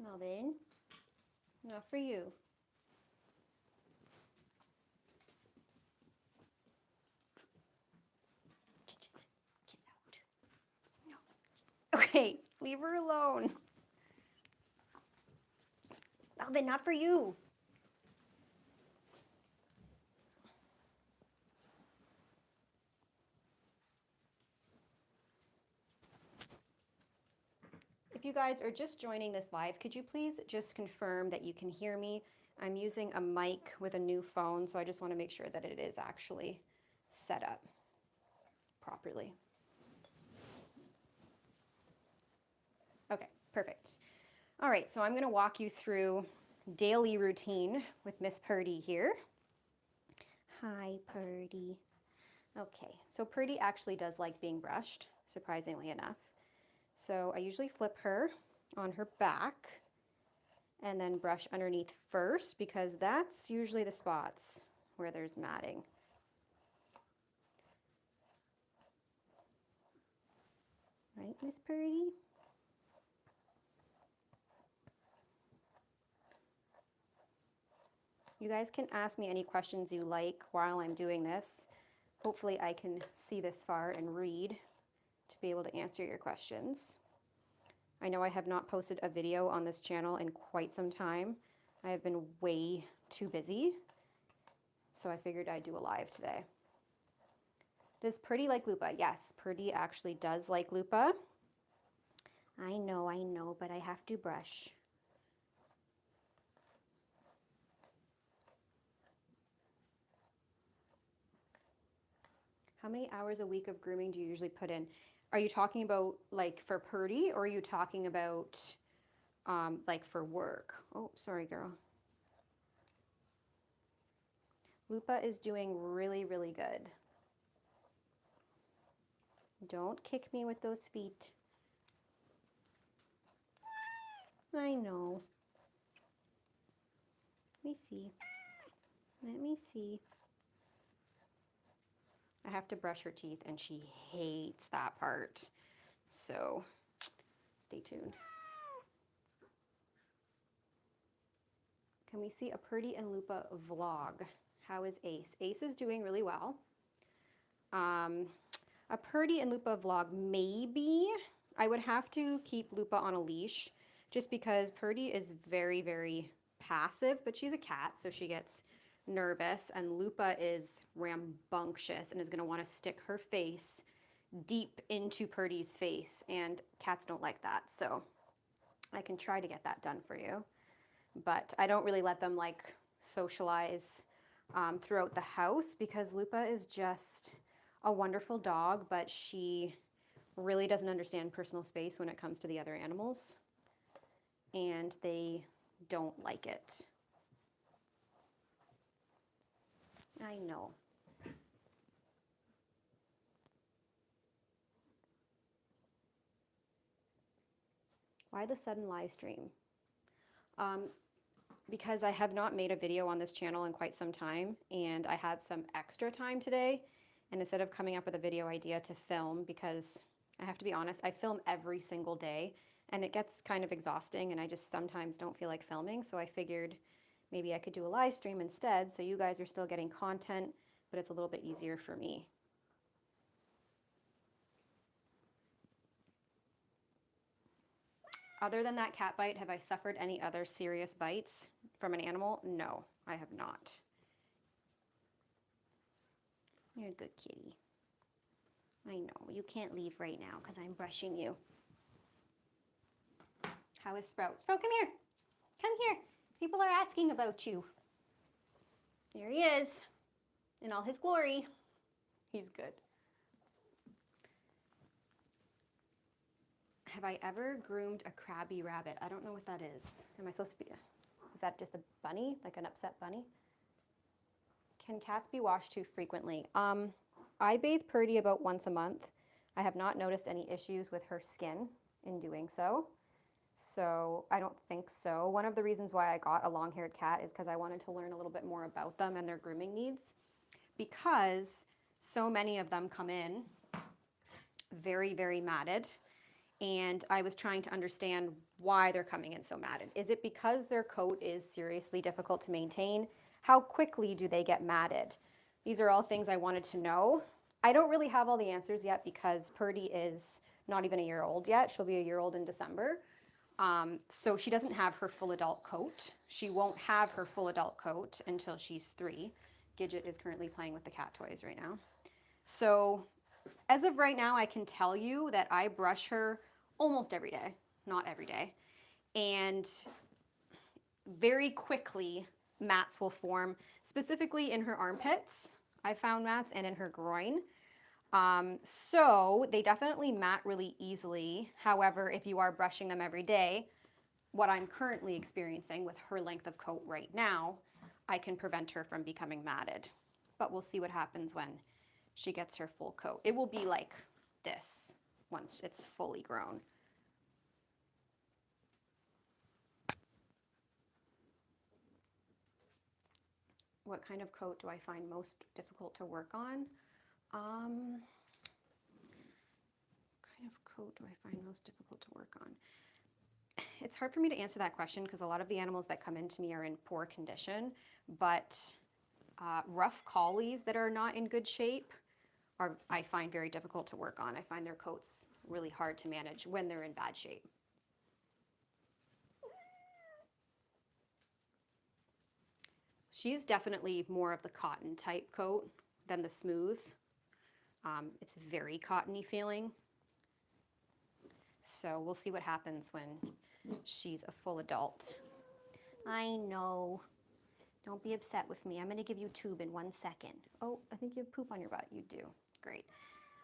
Melvin, not for you. Get out. No. Okay, leave her alone. Melvin, not for you. If you guys are just joining this live, could you please just confirm that you can hear me? I'm using a mic with a new phone, so I just want to make sure that it is actually set up properly. Okay, perfect. All right, so I'm going to walk you through daily routine with Miss Purdy here. Hi, Purdy. Okay, so Purdy actually does like being brushed, surprisingly enough. So I usually flip her on her back and then brush underneath first because that's usually the spots where there's matting. Right, Miss Purdy? You guys can ask me any questions you like while I'm doing this. Hopefully I can see this far and read to be able to answer your questions. I know I have not posted a video on this channel in quite some time. I have been way too busy, so I figured I'd do a live today. Does Purdy like Lupa? Yes, Purdy actually does like Lupa. I know, but I have to brush. How many hours a week of grooming do you usually put in? Are you talking about like for Purdy, or are you talking about like for work? Oh, sorry, girl. Lupa is doing really, really good. Don't kick me with those feet. I know. Let me see. Let me see. I have to brush her teeth and she hates that part. So stay tuned. Can we see a Purdy and Lupa vlog? How is Ace? Ace is doing really well. A Purdy and Lupa vlog, maybe. I would have to keep Lupa on a leash just because Purdy is very, very passive, but she's a cat, so she gets nervous, and Lupa is rambunctious and is going to want to stick her face deep into Purdy's face, and cats don't like that, so I can try to get that done for you. But I don't really let them like socialize throughout the house because Lupa is just a wonderful dog, but she really doesn't understand personal space when it comes to the other animals, and they don't like it. I know. Why the sudden live stream? Because I have not made a video on this channel in quite some time, and I had some extra time today, and instead of coming up with a video idea to film, because I have to be honest, I film every single day, and it gets kind of exhausting, and I just sometimes don't feel like filming, so I figured maybe I could do a live stream instead, so you guys are still getting content, but it's a little bit easier for me. Other than that cat bite, have I suffered any other serious bites from an animal? No, I have not. You're a good kitty. I know, you can't leave right now because I'm brushing you. How is Sprout? Sprout, come here. Come here. People are asking about you. There he is in all his glory. He's good. Have I ever groomed a crabby rabbit? I don't know what that is. Am I supposed to be, is that just a bunny, like an upset bunny? Can cats be washed too frequently? I bathe Purdy about once a month. I have not noticed any issues with her skin in doing so. So I don't think so. One of the reasons why I got a long-haired cat is because I wanted to learn a little bit more about them and their grooming needs, because so many of them come in very, very matted, and I was trying to understand why they're coming in so matted. Is it because their coat is seriously difficult to maintain? How quickly do they get matted? These are all things I wanted to know. I don't really have all the answers yet because Purdy is not even a year old yet. She'll be a year old in December. So she doesn't have her full adult coat. She won't have her full adult coat until she's 3. Gidget is currently playing with the cat toys right now. So as of right now, I can tell you that I brush her almost every day, not every day. And very quickly, mats will form, specifically in her armpits. I found mats, and in her groin. So they definitely mat really easily. However, if you are brushing them every day, what I'm currently experiencing with her length of coat right now, I can prevent her from becoming matted. But we'll see what happens when she gets her full coat. It will be like this once it's fully grown. What kind of coat do I find most difficult to work on? What kind of coat do I find most difficult to work on? It's hard for me to answer that question because a lot of the animals that come into me are in poor condition, but rough collies that are not in good shape I find very difficult to work on. I find their coats really hard to manage when they're in bad shape. She's definitely more of the cotton type coat than the smooth. It's very cottony feeling. So we'll see what happens when she's a full adult. I know. Don't be upset with me. I'm going to give you tube in 1 second. Oh, I think you have poop on your butt. You do. Great.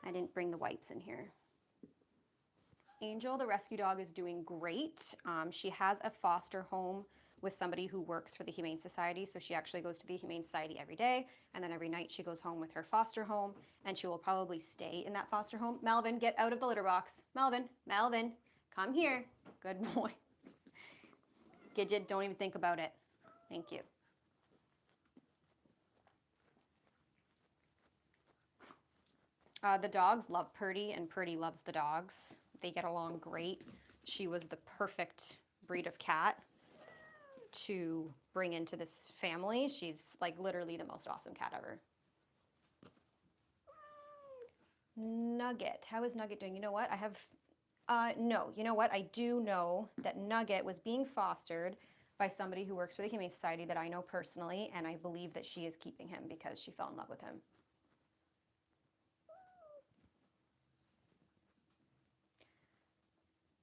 I didn't bring the wipes in here. Angel, the rescue dog, is doing great. She has a foster home with somebody who works for the Humane Society, so she actually goes to the Humane Society every day, and then every night she goes home with her foster home, and she will probably stay in that foster home. Melvin, get out of the litter box. Melvin, Melvin, come here. Good boy. Gidget, don't even think about it. Thank you. The dogs love Purdy, and Purdy loves the dogs. They get along great. She was the perfect breed of cat to bring into this family. She's like literally the most awesome cat ever. Nugget, how is Nugget doing? You know what? No, you know what? I do know that Nugget was being fostered by somebody who works for the Humane Society that I know personally, and I believe that she is keeping him because she fell in love with him.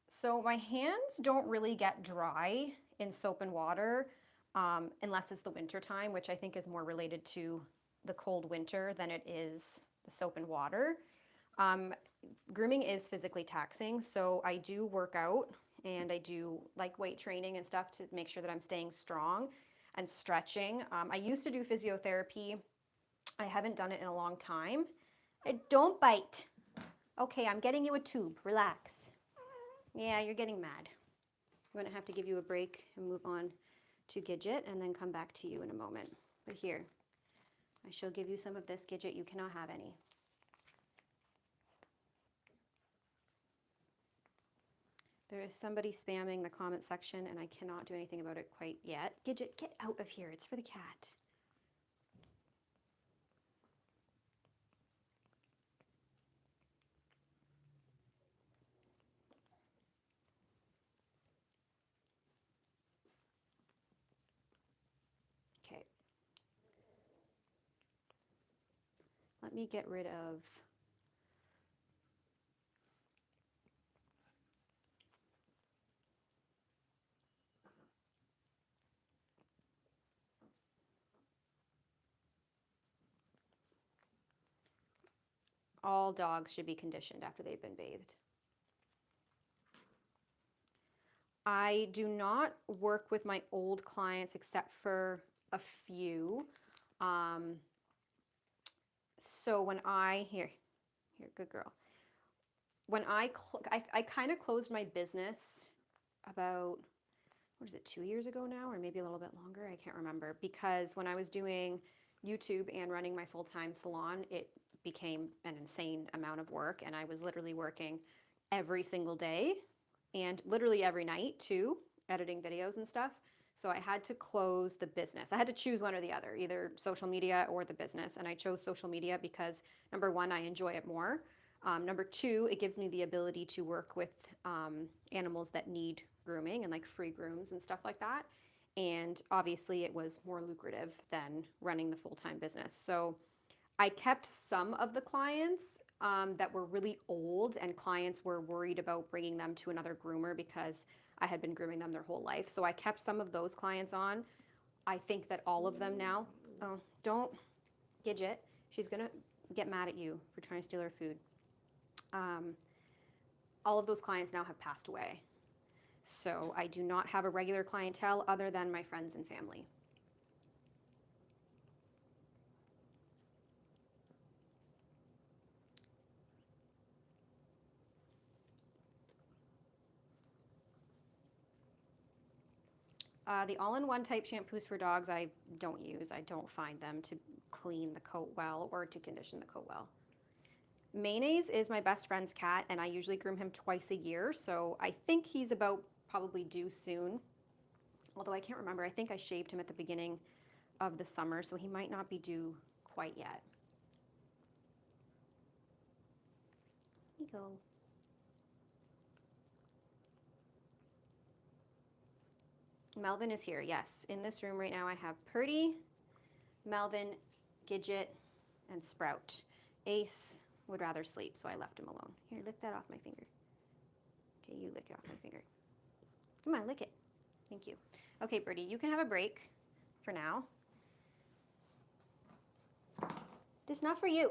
So my hands don't really get dry in soap and water unless it's the winter time, which I think is more related to the cold winter than it is the soap and water. Grooming is physically taxing, so I do work out and I do like weight training and stuff to make sure that I'm staying strong and stretching. I used to do physiotherapy. I haven't done it in a long time. Don't bite. Okay, I'm getting you a tube. Relax. Yeah, you're getting mad. I'm going to have to give you a break and move on to Gidget and then come back to you in a moment. But here, I shall give you some of this. Gidget, you cannot have any. There is somebody spamming the comment section and I cannot do anything about it quite yet. Gidget, get out of here. It's for the cat. Okay. Let me get rid of all dogs should be conditioned after they've been bathed. I do not work with my old clients except for a few. So when here, good girl. When I kind of closed my business about, what is it, 2 years ago now, or maybe a little bit longer? I can't remember, because when I was doing YouTube and running my full-time salon, it became an insane amount of work, and I was literally working every single day and literally every night too, editing videos and stuff. So I had to close the business. I had to choose one or the other, either social media or the business. And I chose social media because number one, I enjoy it more. Number two, it gives me the ability to work with animals that need grooming and like free grooms and stuff like that. And obviously, it was more lucrative than running the full time business. So I kept some of the clients that were really old, and clients were worried about bringing them to another groomer because I had been grooming them their whole life. So I kept some of those clients on. I think that all of them now, oh, don't, Gidget, she's gonna get mad at you for trying to steal her food. All of those clients now have passed away. So I do not have a regular clientele other than my friends and family. The all-in-one type shampoos for dogs I don't use. I don't find them to clean the coat well or to condition the coat well. Mayonnaise is my best friend's cat, and I usually groom him twice a year, so I think he's about probably due soon. Although I can't remember. I think I shaved him at the beginning of the summer, so he might not be due quite yet. Here you go. Melvin is here, yes. In this room right now I have Purdy, Melvin, Gidget, and Sprout. Ace would rather sleep, so I left him alone. Here, lick that off my finger. Okay, you lick it off my finger. Come on, lick it. Thank you. Okay, Birdie, you can have a break for now. This is not for you.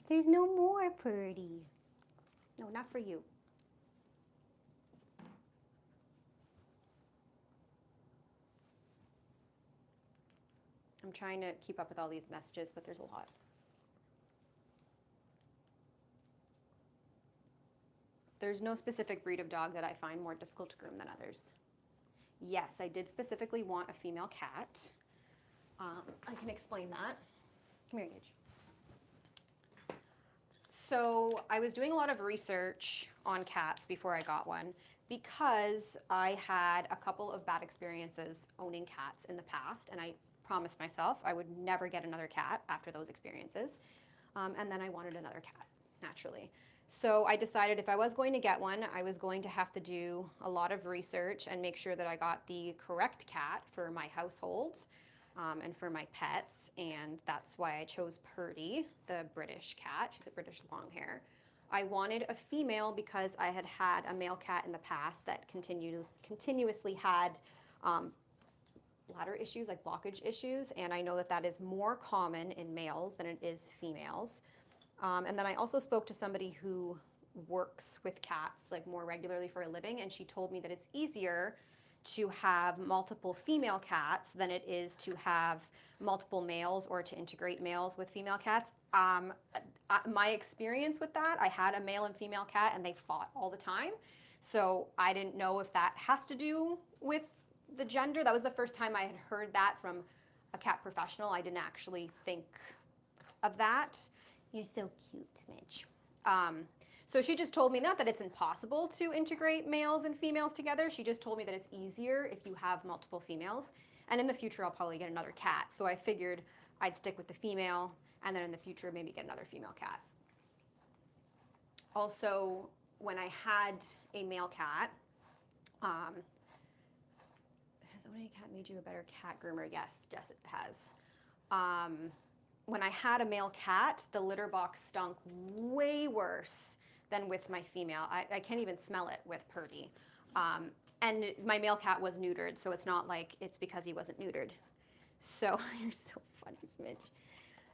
There's no more, Purdy. No, not for you. I'm trying to keep up with all these messages, but there's a lot. There's no specific breed of dog that I find more difficult to groom than others. Yes, I did specifically want a female cat. I can explain that. Come here, Gage. So I was doing a lot of research on cats before I got one because I had a couple of bad experiences owning cats in the past, and I promised myself I would never get another cat after those experiences. And then I wanted another cat, naturally. So I decided if I was going to get one, I was going to have to do a lot of research and make sure that I got the correct cat for my household and for my pets. And that's why I chose Purdy, the British cat. She's a British long hair. I wanted a female because I had had a male cat in the past that continuously had bladder issues, like blockage issues. And I know that that is more common in males than it is females. And then I also spoke to somebody who works with cats like more regularly for a living, and she told me that it's easier to have multiple female cats than it is to have multiple males or to integrate males with female cats. My experience with that, I had a male and female cat and they fought all the time. So I didn't know if that has to do with the gender. That was the first time I had heard that from a cat professional. I didn't actually think of that. You're so cute, Smidge. So she just told me not that it's impossible to integrate males and females together. She just told me that it's easier if you have multiple females. And in the future, I'll probably get another cat. So I figured I'd stick with the female, and then in the future, maybe get another female cat. Also, when I had a male cat, has owning a cat made you a better cat groomer? Yes, it has. When I had a male cat, the litter box stunk way worse than with my female. I can't even smell it with Purdy. And my male cat was neutered, so it's not like it's because he wasn't neutered. So, you're so funny, Smidge.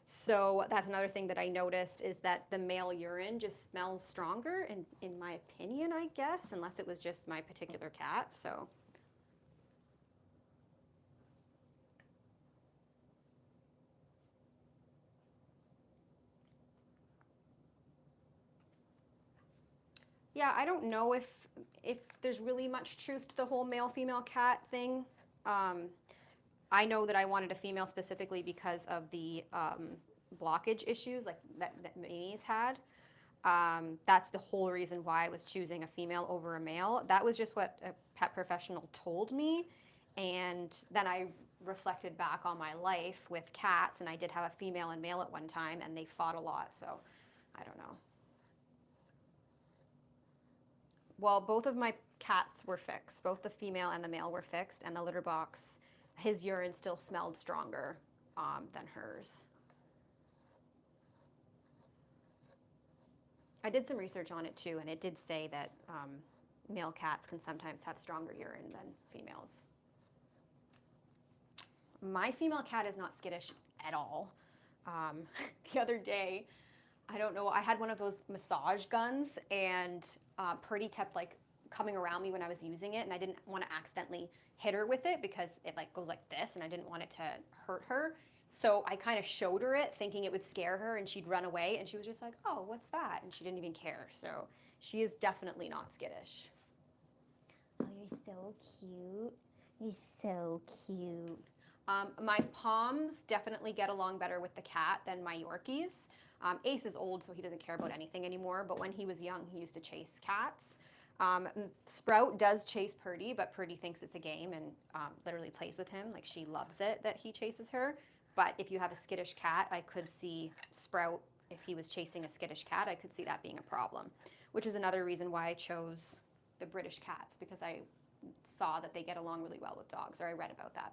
So that's another thing that I noticed is that the male urine just smells stronger, in my opinion, I guess, unless it was just my particular cat, so. Yeah, I don't know if there's really much truth to the whole male-female cat thing. I know that I wanted a female specifically because of the blockage issues like that Minnie's had. That's the whole reason why I was choosing a female over a male. That was just what a pet professional told me. And then I reflected back on my life with cats, and I did have a female and male at one time, and they fought a lot. So I don't know. Well, both of my cats were fixed. Both the female and the male were fixed, and the litter box, his urine still smelled stronger than hers. I did some research on it too, and it did say that male cats can sometimes have stronger urine than females. My female cat is not skittish at all. Um, the other day, I don't know, I had one of those massage guns, and Purdy kept like coming around me when I was using it, and I didn't want to accidentally hit her with it because it like goes like this, and I didn't want it to hurt her. So I kind of showed her it, thinking it would scare her, and she'd run away, and she was just like, "Oh, what's that?" And she didn't even care. So she is definitely not skittish. Oh, you're so cute. You're so cute. My Poms definitely get along better with the cat than my Yorkies. Ace is old, so he doesn't care about anything anymore, but when he was young, he used to chase cats. Sprout does chase Purdy, but Purdy thinks it's a game and literally plays with him. Like, she loves it that he chases her. But if you have a skittish cat, I could see Sprout, if he was chasing a skittish cat, I could see that being a problem, which is another reason why I chose the British cats, because I saw that they get along really well with dogs, or I read about that.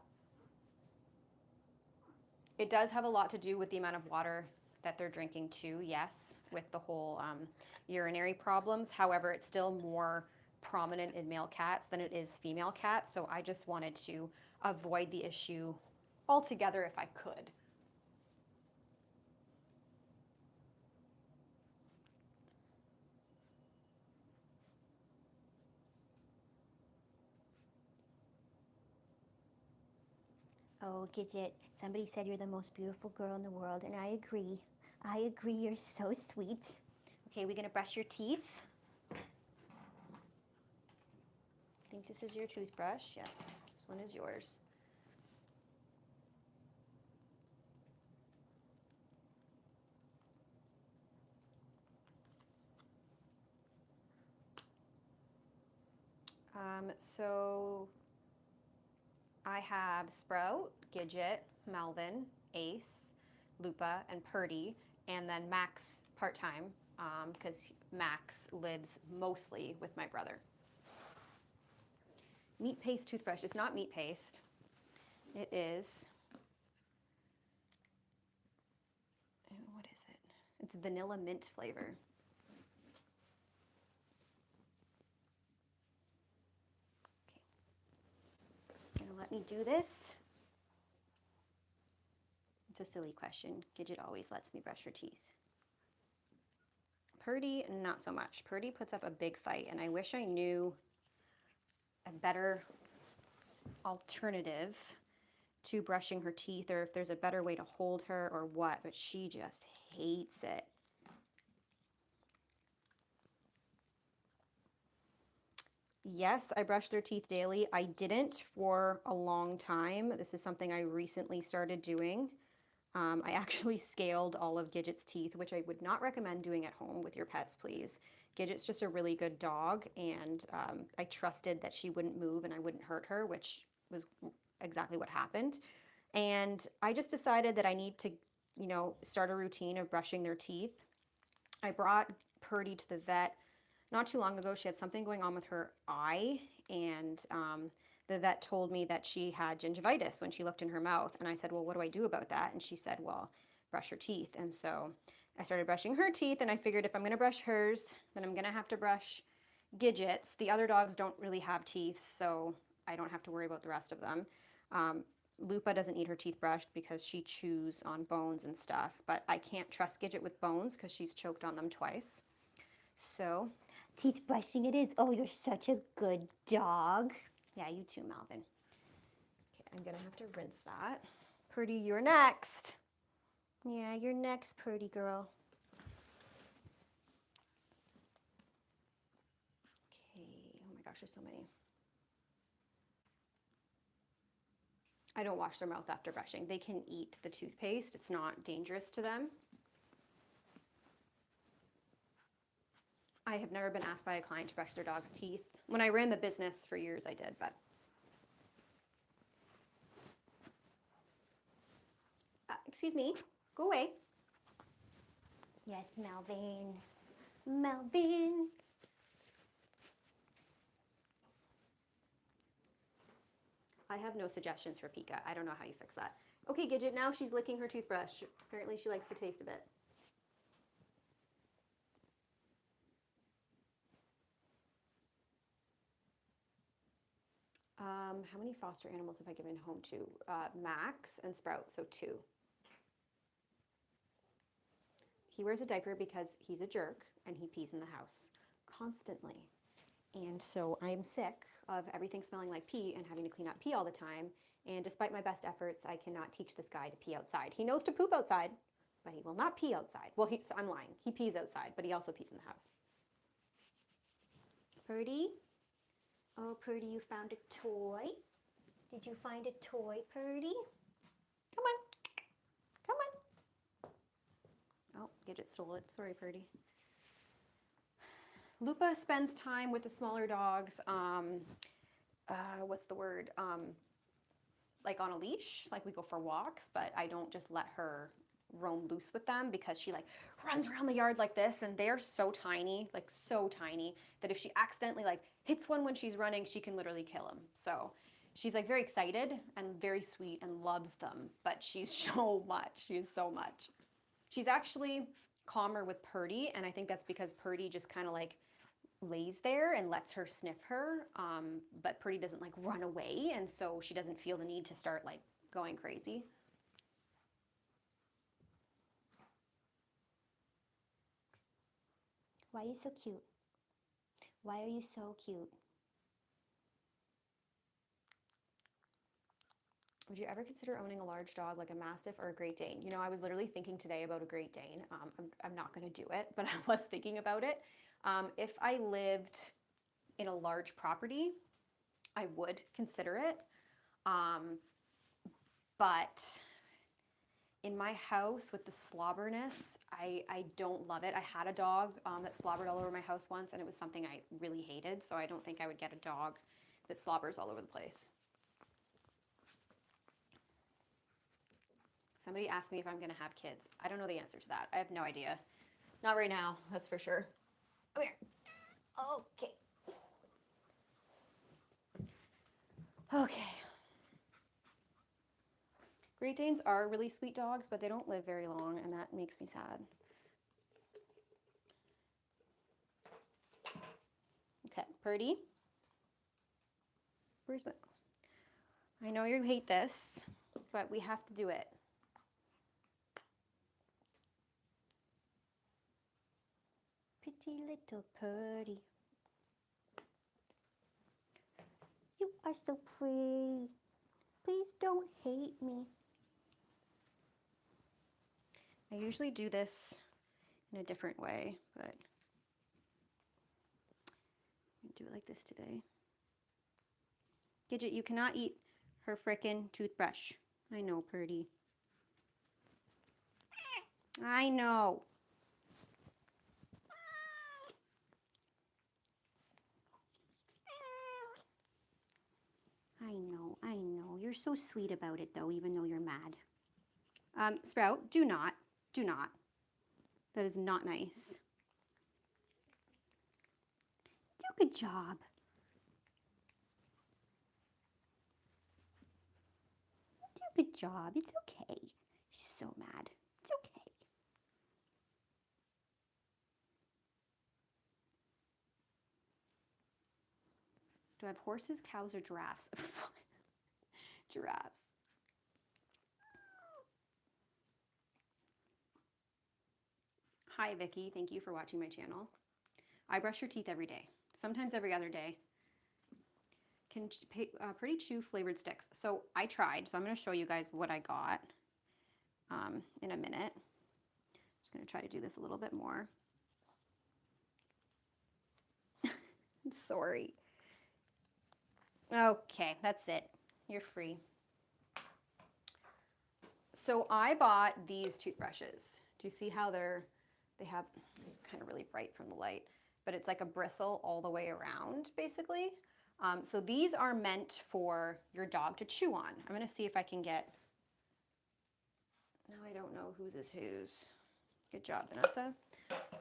It does have a lot to do with the amount of water that they're drinking too, yes, with the whole urinary problems. However, it's still more prominent in male cats than it is female cats, so I just wanted to avoid the issue altogether if I could. Oh, Gidget, somebody said you're the most beautiful girl in the world, and I agree. I agree, you're so sweet. Okay, we're gonna brush your teeth. I think this is your toothbrush. Yes, this one is yours. So I have Sprout, Gidget, Melvin, Ace, Lupa, and Purdy, and then Max part-time, because Max lives mostly with my brother. Meat paste toothbrush. It's not meat paste. It is, what is it? It's vanilla mint flavor. Okay. Now let me do this. It's a silly question. Gidget always lets me brush her teeth. Purdy, not so much. Purdy puts up a big fight, and I wish I knew a better alternative to brushing her teeth, or if there's a better way to hold her or what, but she just hates it. Yes, I brush their teeth daily. I didn't for a long time. This is something I recently started doing. I actually scaled all of Gidget's teeth, which I would not recommend doing at home with your pets, please. Gidget's just a really good dog, and I trusted that she wouldn't move and I wouldn't hurt her, which was exactly what happened. And I just decided that I need to, start a routine of brushing their teeth. I brought Purdy to the vet not too long ago. She had something going on with her eye, and the vet told me that she had gingivitis when she looked in her mouth. And I said, well, what do I do about that? And she said, well, brush her teeth. And so I started brushing her teeth, and I figured if I'm going to brush hers, then I'm going to have to brush Gidget's. The other dogs don't really have teeth, so I don't have to worry about the rest of them. Lupa doesn't need her teeth brushed because she chews on bones and stuff, but I can't trust Gidget with bones because she's choked on them twice. So, teeth brushing it is. Oh, you're such a good dog. Yeah, you too, Melvin. Okay, I'm gonna have to rinse that. Purdy, you're next. Yeah, you're next, Purdy girl. Okay, oh my gosh, there's so many. I don't wash their mouth after brushing. They can eat the toothpaste. It's not dangerous to them. I have never been asked by a client to brush their dog's teeth. When I ran the business for years, I did, but. Excuse me, go away. Yes, Melvin. Melvin. I have no suggestions for Pika. I don't know how you fix that. Okay, Gidget, now she's licking her toothbrush. Apparently she likes the taste of it. How many foster animals have I given home to? Max and Sprout, so 2. He wears a diaper because he's a jerk and he pees in the house constantly. And so I'm sick of everything smelling like pee and having to clean up pee all the time. And despite my best efforts, I cannot teach this guy to pee outside. He knows to poop outside, but he will not pee outside. Well, I'm lying. He pees outside, but he also pees in the house. Purdy? Oh, Purdy, you found a toy? Did you find a toy, Purdy? Come on. Come on. Oh, Gidget stole it. Sorry, Purdy. Lupa spends time with the smaller dogs. What's the word? Like on a leash. Like we go for walks, but I don't just let her roam loose with them because she like runs around the yard like this, and they're so tiny, like so tiny, that if she accidentally like hits one when she's running, she can literally kill him. So she's like very excited and very sweet and loves them, but she's so much. She is so much. She's actually calmer with Purdy, and I think that's because Purdy just kind of like lays there and lets her sniff her, but Purdy doesn't like run away, and so she doesn't feel the need to start like going crazy. Why are you so cute? Why are you so cute? Would you ever consider owning a large dog like a Mastiff or a Great Dane? You know, I was literally thinking today about a Great Dane. I'm not going to do it, but I was thinking about it. If I lived in a large property, I would consider it. But in my house with the slobberness, I don't love it. I had a dog that slobbered all over my house once, and it was something I really hated, so I don't think I would get a dog that slobbers all over the place. Somebody asked me if I'm going to have kids. I don't know the answer to that. I have no idea. Not right now, that's for sure. Come here. Okay. Okay. Great Danes are really sweet dogs, but they don't live very long, and that makes me sad. Okay, Purdy. Where's my... I know you hate this, but we have to do it. Pretty little Purdy. You are so pretty. Please don't hate me. I usually do this in a different way, but I'm going to do it like this today. Gidget, you cannot eat her frickin' toothbrush. I know, Purdy. I know. I know. You're so sweet about it, though, even though you're mad. Sprout, do not. Do not. That is not nice. Do a good job. Do a good job. It's okay. She's so mad. It's okay. Do I have horses, cows, or giraffes? Giraffes. Hi, Vicky. Thank you for watching my channel. I brush your teeth every day, sometimes every other day. Can Pretty Chew flavored sticks. So I tried, so I'm going to show you guys what I got in a minute. I'm just going to try to do this a little bit more. I'm sorry. Okay, that's it. You're free. So I bought these toothbrushes. Do you see how they have, it's kind of really bright from the light, but it's like a bristle all the way around, basically. So these are meant for your dog to chew on. I'm gonna see if I can get, now I don't know whose is whose. Good job, Vanessa.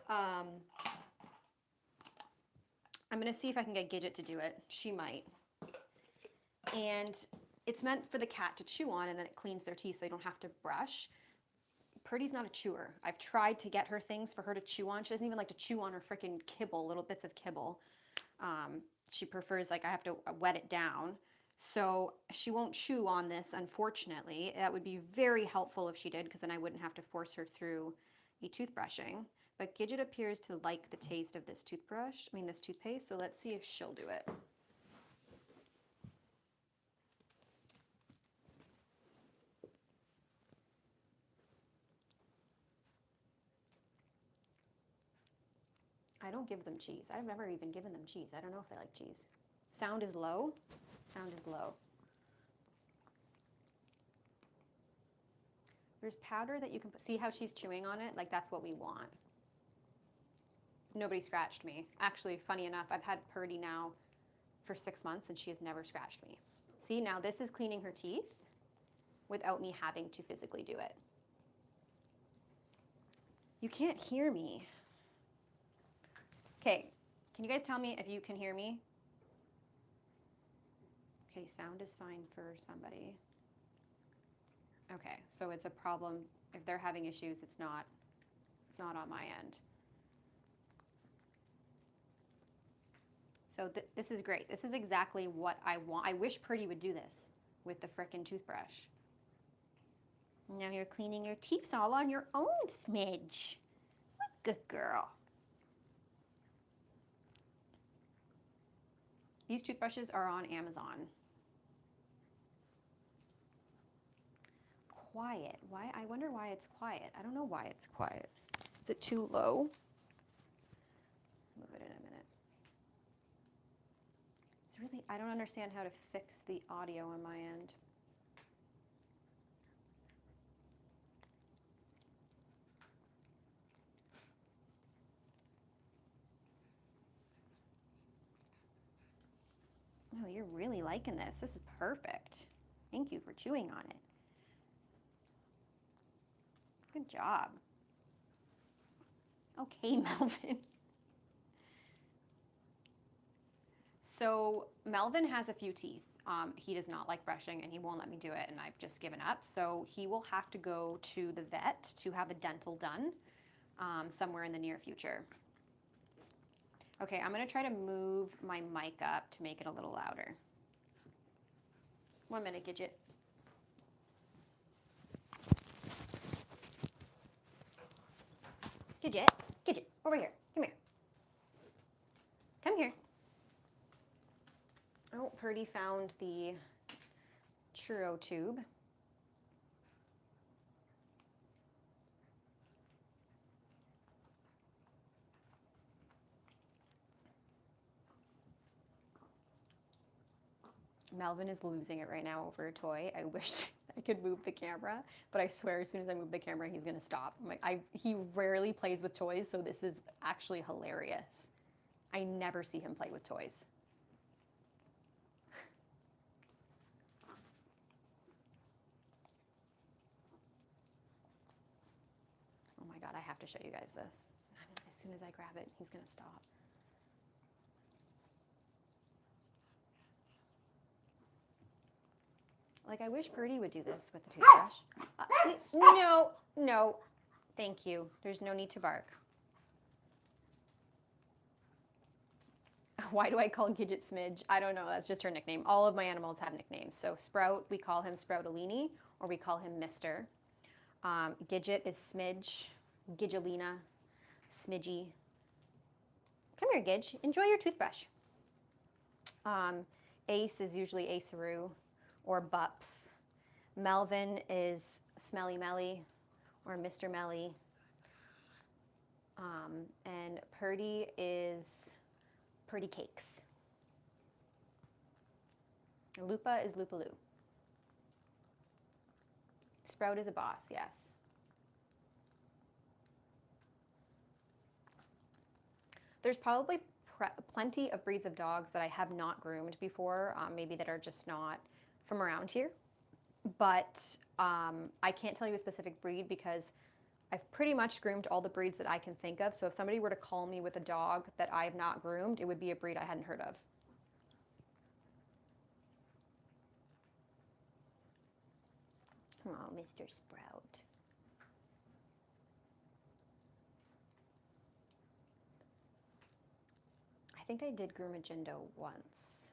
I'm gonna see if I can get Gidget to do it. She might. And it's meant for the cat to chew on, and then it cleans their teeth so you don't have to brush. Purdy's not a chewer. I've tried to get her things for her to chew on. She doesn't even like to chew on her freaking kibble, little bits of kibble. She prefers, like, I have to wet it down. So she won't chew on this, unfortunately. That would be very helpful if she did, because then I wouldn't have to force her through a toothbrushing. But Gidget appears to like the taste of this this toothpaste, so let's see if she'll do it. I don't give them cheese. I've never even given them cheese. I don't know if they like cheese. Sound is low. Sound is low. There's powder that you can put. See how she's chewing on it? Like, that's what we want. Nobody scratched me. Actually, funny enough, I've had Purdy now for 6 months and she has never scratched me. See, now this is cleaning her teeth without me having to physically do it. You can't hear me. Okay, can you guys tell me if you can hear me? Okay, sound is fine for somebody. Okay, so it's a problem. If they're having issues, it's not on my end. So this is great. This is exactly what I want. I wish Purdy would do this with the frickin' toothbrush. Now you're cleaning your teeth all on your own, Smidge. What a good girl. These toothbrushes are on Amazon. Quiet. Why? I wonder why it's quiet. I don't know why it's quiet. Is it too low? Move it in a minute. It's really, I don't understand how to fix the audio on my end. Oh, you're really liking this. This is perfect. Thank you for chewing on it. Good job. Okay, Melvin. So Melvin has a few teeth. He does not like brushing and he won't let me do it, and I've just given up. So he will have to go to the vet to have a dental done somewhere in the near future. Okay, I'm gonna try to move my mic up to make it a little louder. 1 minute, Gidget. Gidget, Gidget, over here. Come here. Come here. Oh, Purdy found the churro tube. Melvin is losing it right now over a toy. I wish I could move the camera, but I swear as soon as I move the camera, he's gonna stop. I'm like, he rarely plays with toys, so this is actually hilarious. I never see him play with toys. Oh my God, I have to show you guys this. As soon as I grab it, he's gonna stop. Like, I wish Purdy would do this with the toothbrush. No, no, thank you. There's no need to bark. Why do I call Gidget Smidge? I don't know, that's just her nickname. All of my animals have nicknames. So Sprout, we call him Sproutalini, or we call him Mr. Gidget is Smidge, Gidgelina, Smidgy. Come here, Gidge, enjoy your toothbrush. Ace is usually Aceroo, or Bups. Melvin is Smelly Melly, or Mr. Melly. And Purdy is Purdy Cakes. Lupa is Lupaloo. Sprout is a boss, yes. There's probably plenty of breeds of dogs that I have not groomed before, maybe that are just not from around here. But I can't tell you a specific breed because I've pretty much groomed all the breeds that I can think of. So if somebody were to call me with a dog that I have not groomed, it would be a breed I hadn't heard of. Oh, Mr. Sprout. I think I did groom a Jindo once.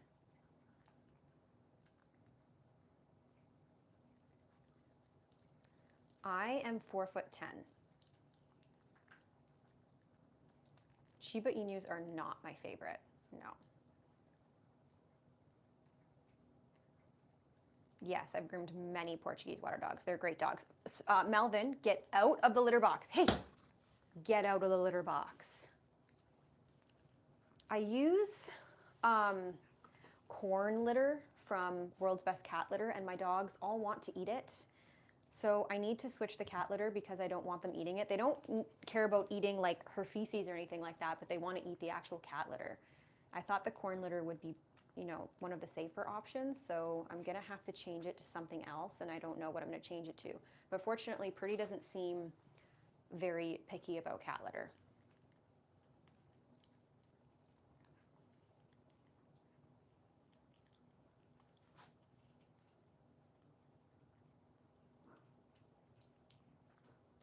I am 4'10". Shiba Inus are not my favorite, no. Yes, I've groomed many Portuguese water dogs. They're great dogs. Melvin, get out of the litter box. Hey, get out of the litter box. I use corn litter from World's Best Cat Litter, and my dogs all want to eat it. So I need to switch the cat litter because I don't want them eating it. They don't care about eating like her feces or anything like that, but they want to eat the actual cat litter. I thought the corn litter would be, you know, one of the safer options, so I'm gonna have to change it to something else, and I don't know what I'm gonna change it to. But fortunately, Purdy doesn't seem very picky about cat litter.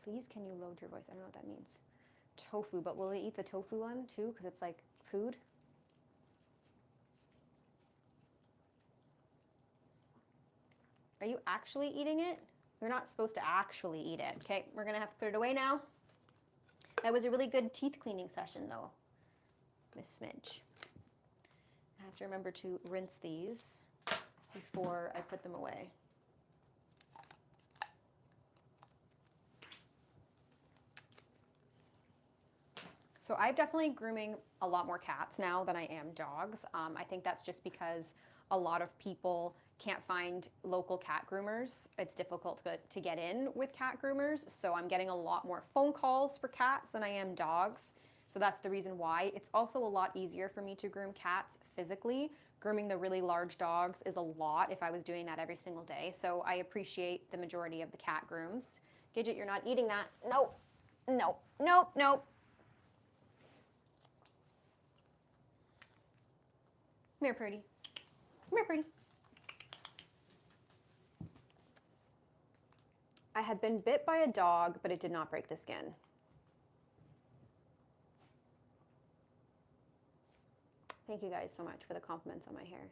Please, can you load your voice? I don't know what that means. Tofu, but will they eat the tofu one too? Because it's like food. Are you actually eating it? You're not supposed to actually eat it. Okay, we're gonna have to put it away now. That was a really good teeth cleaning session though, Miss Smidge. I have to remember to rinse these before I put them away. So I'm definitely grooming a lot more cats now than I am dogs. I think that's just because a lot of people can't find local cat groomers. It's difficult to get in with cat groomers. So I'm getting a lot more phone calls for cats than I am dogs. So that's the reason why. It's also a lot easier for me to groom cats physically. Grooming the really large dogs is a lot if I was doing that every single day. So I appreciate the majority of the cat grooms. Gidget, you're not eating that. Nope, nope, nope, nope. Come here, Purdy. Come here, Purdy. I had been bit by a dog, but it did not break the skin. Thank you guys so much for the compliments on my hair.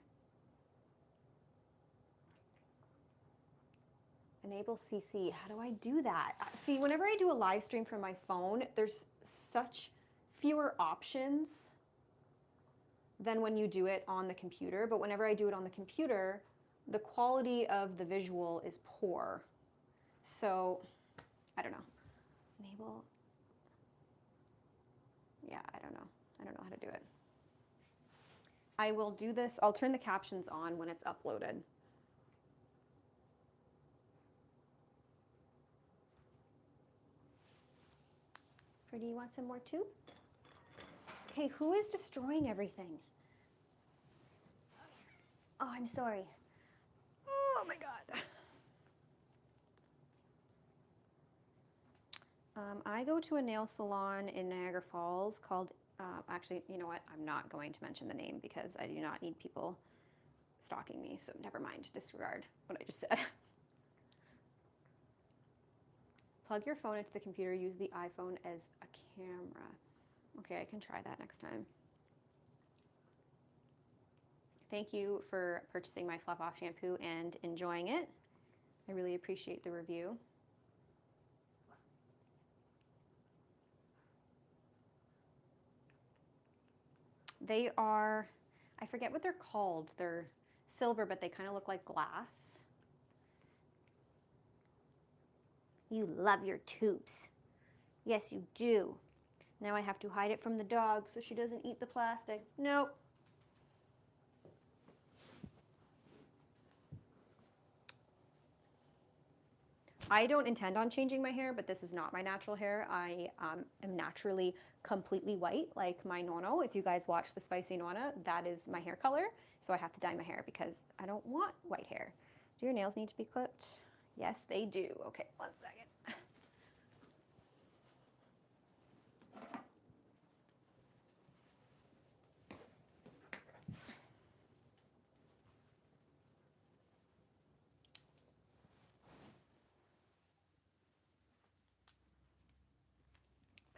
Enable CC. How do I do that? See, whenever I do a live stream from my phone, there's such fewer options than when you do it on the computer. But whenever I do it on the computer, the quality of the visual is poor. So, I don't know. Enable. Yeah, I don't know. I don't know how to do it. I will do this. I'll turn the captions on when it's uploaded. Or do you want some more too? Okay, who is destroying everything? Oh, I'm sorry. Oh my God. I go to a nail salon in Niagara Falls called, actually, you know what? I'm not going to mention the name because I do not need people stalking me, so never mind, disregard what I just said. Plug your phone into the computer, use the iPhone as a camera. Okay, I can try that next time. Thank you for purchasing my Fluff Off shampoo and enjoying it. I really appreciate the review. They are, I forget what they're called. They're silver, but they kind of look like glass. You love your tubes. Yes, you do. Now I have to hide it from the dog so she doesn't eat the plastic. Nope. I don't intend on changing my hair, but this is not my natural hair. I am naturally completely white, like my nono. If you guys watch the Spicy Nona, that is my hair color. So I have to dye my hair because I don't want white hair. Do your nails need to be clipped? Yes, they do. Okay, 1 second.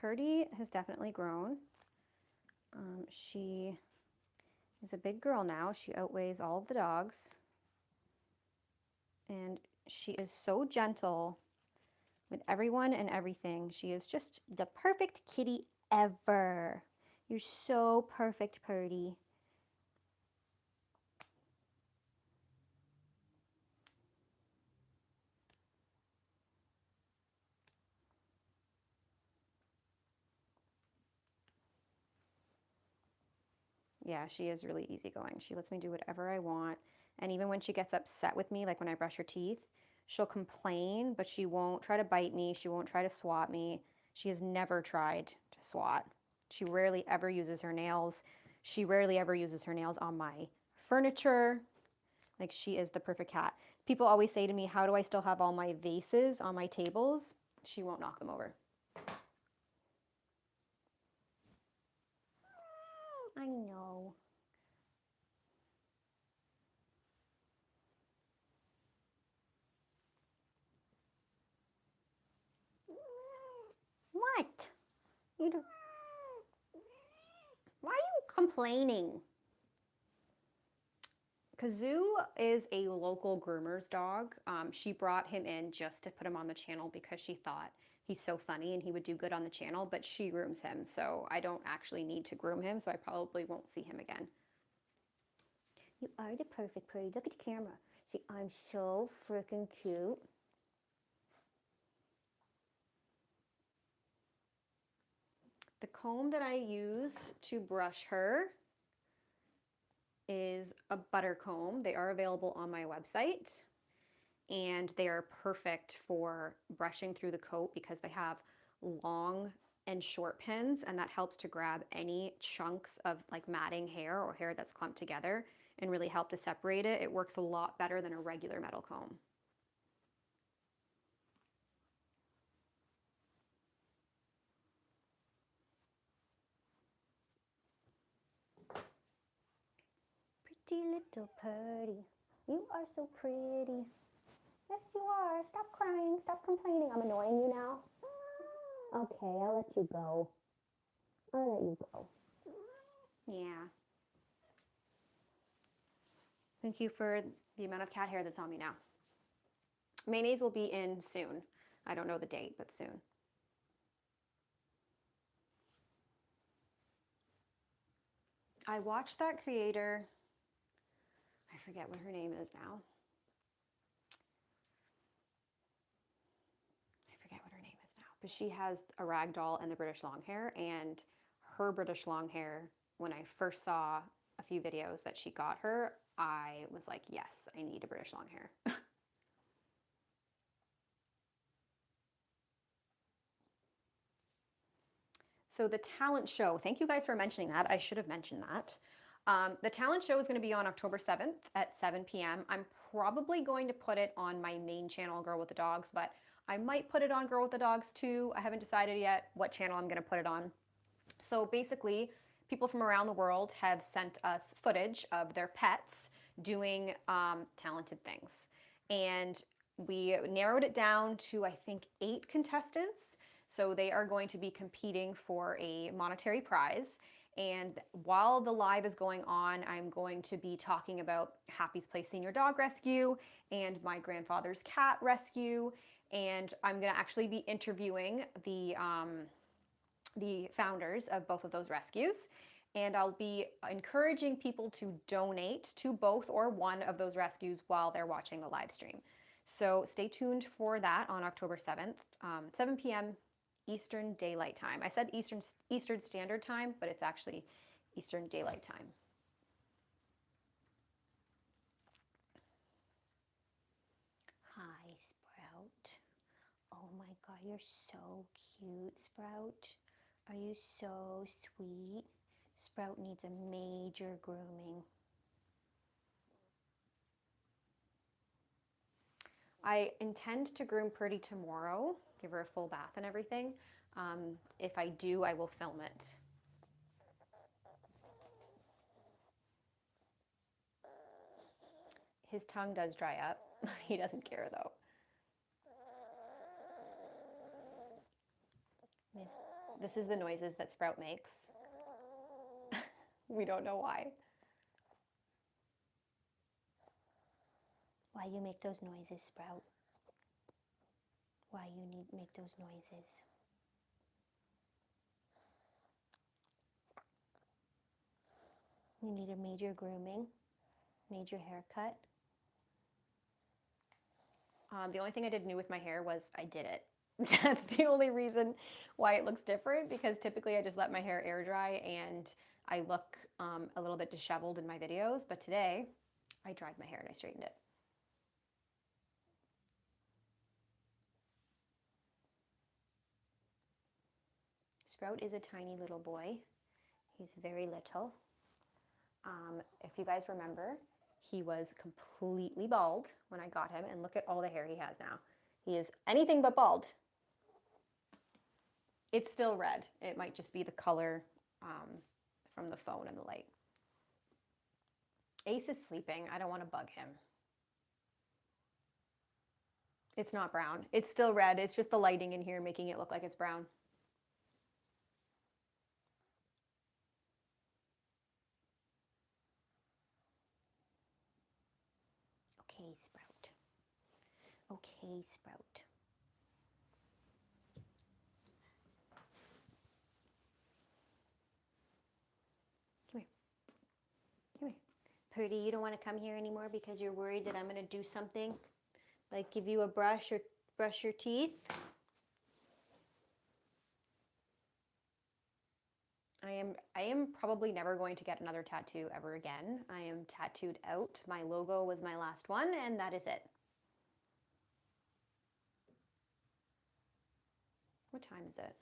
Purdy has definitely grown. She is a big girl now. She outweighs all of the dogs. And she is so gentle with everyone and everything. She is just the perfect kitty ever. You're so perfect, Purdy. Yeah, she is really easygoing. She lets me do whatever I want. And even when she gets upset with me, like when I brush her teeth, she'll complain, but she won't try to bite me. She won't try to swat me. She has never tried to swat. She rarely ever uses her nails. She rarely ever uses her nails on my furniture. Like, she is the perfect cat. People always say to me, how do I still have all my vases on my tables? She won't knock them over. I know. What? You don't... Why are you complaining? Kazoo is a local groomer's dog. She brought him in just to put him on the channel because she thought he's so funny and he would do good on the channel, but she grooms him, so I don't actually need to groom him, so I probably won't see him again. You are the perfect Purdy. Look at the camera. See, I'm so freaking cute. The comb that I use to brush her is a butter comb. They are available on my website, and they are perfect for brushing through the coat because they have long and short pins, and that helps to grab any chunks of like matting hair or hair that's clumped together and really help to separate it. It works a lot better than a regular metal comb. Pretty little Purdy, you are so pretty. Yes, you are. Stop crying. Stop complaining. I'm annoying you now. Okay, I'll let you go. I'll let you go. Yeah. Thank you for the amount of cat hair that's on me now. Mayonnaise will be in soon. I don't know the date, but soon. I watched that creator. I forget what her name is now. But she has a rag doll and the British long hair, and her British long hair, when I first saw a few videos that she got her, I was like, yes, I need a British long hair. So the talent show, thank you guys for mentioning that. I should have mentioned that. The talent show is going to be on October 7th at 7 p.m. I'm probably going to put it on my main channel, Girl with the Dogs, but I might put it on Girl with the Dogs too. I haven't decided yet what channel I'm going to put it on. So basically, people from around the world have sent us footage of their pets doing talented things. And we narrowed it down to, I think, 8 contestants. So they are going to be competing for a monetary prize. And while the live is going on, I'm going to be talking about Happy's Place Senior Dog Rescue and my grandfather's cat rescue. And I'm going to actually be interviewing the founders of both of those rescues. And I'll be encouraging people to donate to both or one of those rescues while they're watching the live stream. So stay tuned for that on October 7th, 7 p.m. Eastern Daylight Time. I said Eastern Standard Time, but it's actually Eastern Daylight Time. Hi, Sprout. God, you're so cute, Sprout. Are you so sweet? Sprout needs a major grooming. I intend to groom Purdy tomorrow, give her a full bath and everything. If I do, I will film it. His tongue does dry up. He doesn't care though. This is the noises that Sprout makes. We don't know why. Why you make those noises, Sprout? Why you need make those noises? You need a major grooming, major haircut. The only thing I did new with my hair was I did it. That's the only reason why it looks different, because typically I just let my hair air dry and I look a little bit disheveled in my videos, but today I dried my hair and I straightened it. Sprout is a tiny little boy. He's very little. If you guys remember, he was completely bald when I got him, and look at all the hair he has now. He is anything but bald. It's still red. It might just be the color from the phone and the light. Ace is sleeping. I don't want to bug him. It's not brown. It's still red. It's just the lighting in here making it look like it's brown. Okay, Sprout. Okay, Sprout. Come here. Come here. Purdy, you don't want to come here anymore because you're worried that I'm going to do something? Like give you a brush or brush your teeth? I am probably never going to get another tattoo ever again. I am tattooed out. My logo was my last one, and that is it. What time is it?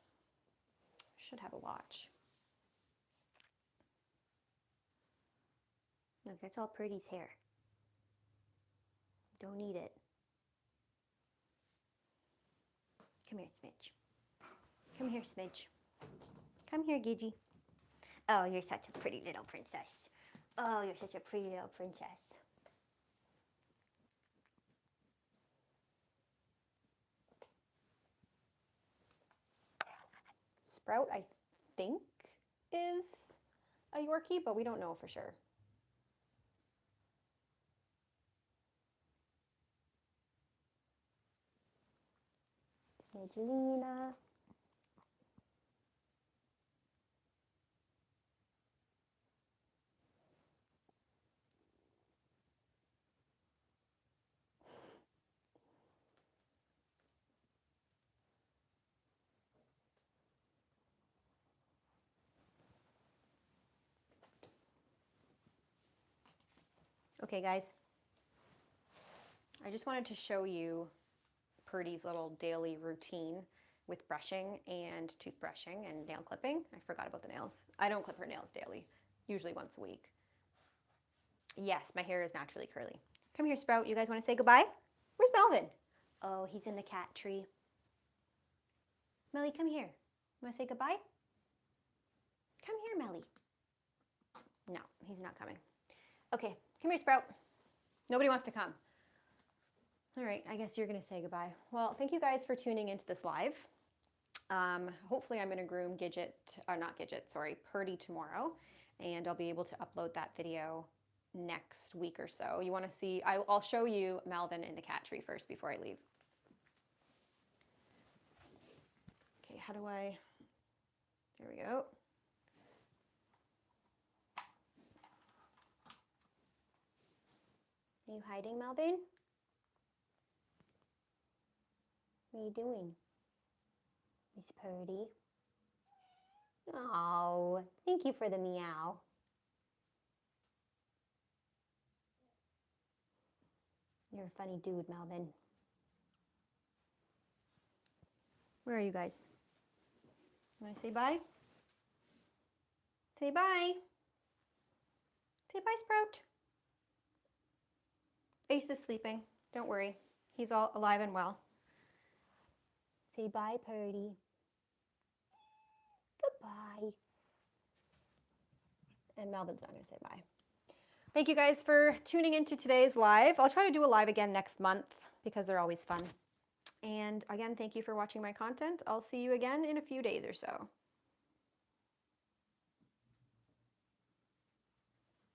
Should have a watch. Look, that's all Purdy's hair. Don't eat it. Come here, Smidge. Come here, Smidge. Come here, Gidgy. Oh, you're such a pretty little princess. Oh, you're such a pretty little princess. Sprout, I think, is a Yorkie, but we don't know for sure. Smidgelina. Okay, guys. I just wanted to show you Purdy's little daily routine with brushing and toothbrushing and nail clipping. I forgot about the nails. I don't clip her nails daily, usually once a week. Yes, my hair is naturally curly. Come here, Sprout. You guys want to say goodbye? Where's Melvin? Oh, he's in the cat tree. Melly, come here. Want to say goodbye? Come here, Melly. No, he's not coming. Okay, come here, Sprout. Nobody wants to come. All right, I guess you're going to say goodbye. Well, thank you guys for tuning into this live. Hopefully I'm going to groom Purdy tomorrow, and I'll be able to upload that video next week or so. You want to see, I'll show you Melvin in the cat tree first before I leave. Okay, there we go. Are you hiding, Melvin? What are you doing? Miss Purdy. Oh, thank you for the meow. You're a funny dude, Melvin. Where are you guys? Want to say bye? Say bye. Say bye, Sprout. Ace is sleeping. Don't worry. He's all alive and well. Say bye, Purdy. Goodbye. And Melvin's not going to say bye. Thank you guys for tuning into today's live. I'll try to do a live again next month because they're always fun. And again, thank you for watching my content. I'll see you again in a few days or so.